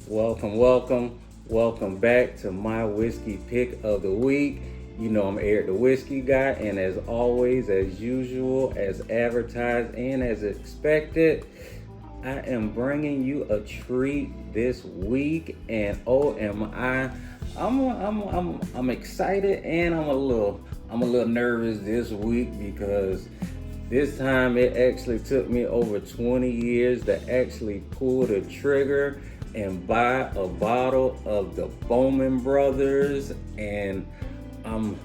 Welcome back to my whiskey pick of the week. You know I'm Eric the Whiskey Guy, and as always, as usual, as advertised and as expected, I am bringing you a treat this week, and oh, am I? I'm excited, and I'm a little nervous this week because this time it actually took me over 20 years to actually pull the trigger and buy a bottle of the Bowman brothers, and I'm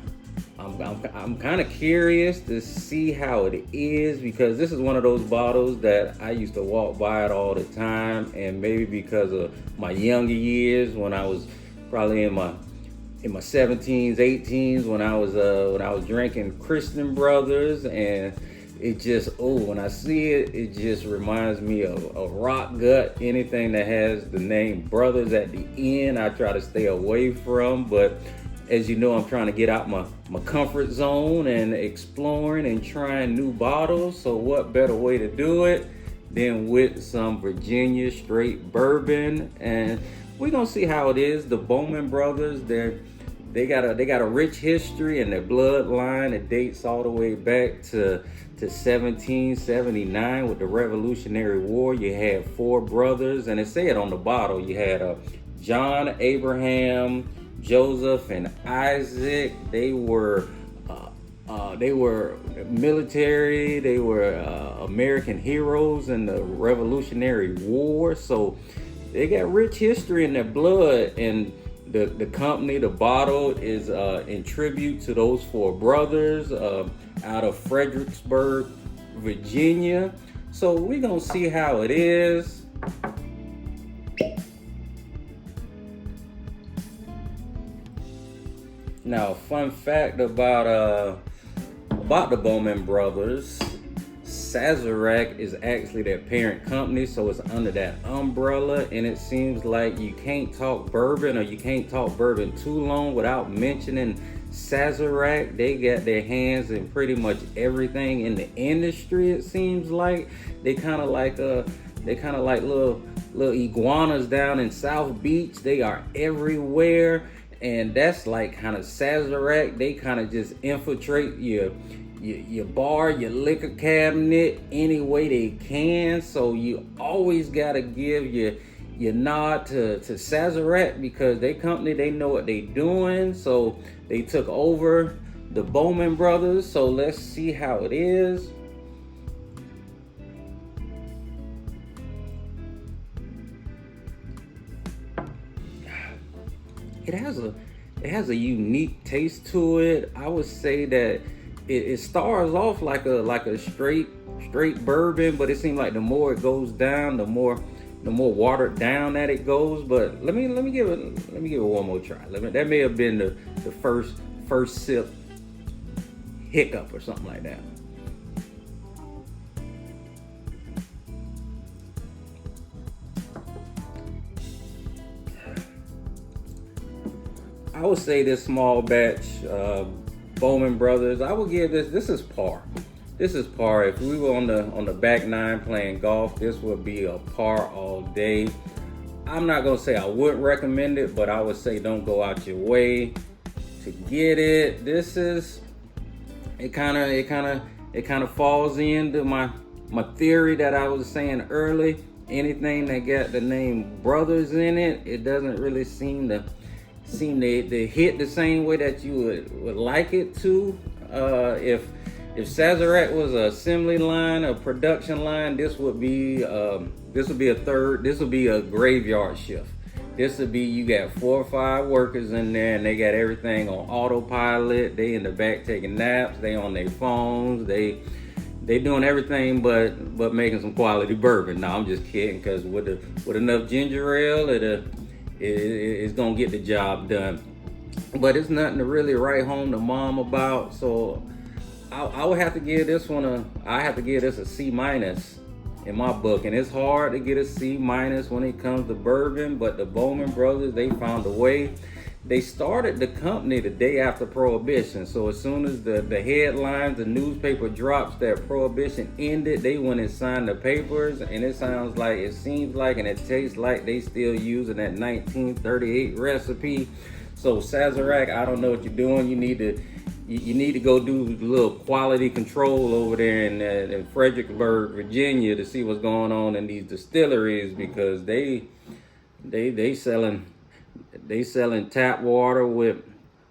I'm kind of curious to see how it is because this is one of those bottles that I used to walk by it all the time, and maybe because of my younger years when I was probably in my 17s, 18s when I was drinking Christian Brothers, and it just when I see it, it just reminds me of a rock gut. Anything that has the name Brothers at the end, I try to stay away from. But as you know, I'm trying to get out my comfort zone and exploring and trying new bottles. So what better way to do it than with some Virginia straight bourbon? And we're gonna see how it is. The Bowman brothers, they got a rich history, and their bloodline, it dates all the way back to 1779 with the Revolutionary War. You had four brothers, and it said on the bottle you had John, Abraham, Joseph, and Isaac. They were military. They were American heroes in the Revolutionary War. So they got rich history in their blood, and the company, the bottle is in tribute to those four brothers out of Fredericksburg, Virginia. So we're gonna see how it is. Now, fun fact about the Bowman brothers: Sazerac is actually their parent company, so it's under that umbrella. And it seems like you can't talk bourbon, or you can't talk bourbon too long without mentioning Sazerac. They got their hands in pretty much everything in the industry. It seems like they kind of like little iguanas down in South Beach. They are everywhere, and that's like kind of Sazerac. They kind of just infiltrate your bar, your liquor cabinet any way they can. So you always gotta give your nod to Sazerac, because they company, they know what they doing. So they took over the Bowman brothers. So let's see how it is. It has a unique taste to it. I would say that it starts off like a straight bourbon, but it seems like the more it goes down, the more watered down that it goes. But let me give it one more try. That may have been the first sip hiccup or something like that. I would say this small batch Bowman brothers, I would give this is par. This is par. If we were on the back nine playing golf, this would be a par all day. I'm not gonna say I would recommend it, but I would say don't go out your way to get it. This is it kind of falls into my theory that I was saying early. Anything that got the name brothers in it, it doesn't really seem to hit the same way that you would like it to. If Sazerac was an assembly line, a production line, this would be a graveyard shift. This would be, you got 4 or 5 workers in there, and they got everything on autopilot. They in the back taking naps, they on their phones, they doing everything but making some quality bourbon. No, I'm just kidding, because with enough ginger ale, it's gonna get the job done. But it's nothing to really write home to mom about. So I would have to give this a C minus in my book. And it's hard to get a C minus when it comes to bourbon, but the Bowman brothers, they found a way. they started the company the day after Prohibition. So as soon as the headlines, the newspaper drops that Prohibition ended, they went and signed the papers. And it seems like, and it tastes like they still using that 1938 recipe. So Sazerac, I don't know what you're doing. You need to go do a little quality control over there in Fredericksburg, Virginia, to see what's going on in these distilleries, because they selling tap water with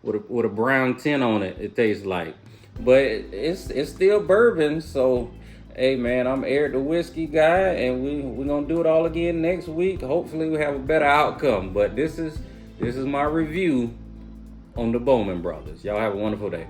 a brown tint on it. It tastes like, but it's still bourbon. So, hey man, I'm Eric the Whiskey Guy, and we're gonna do it all again next week. Hopefully, we have a better outcome. But this is my review on the Bowman brothers. Y'all have a wonderful day.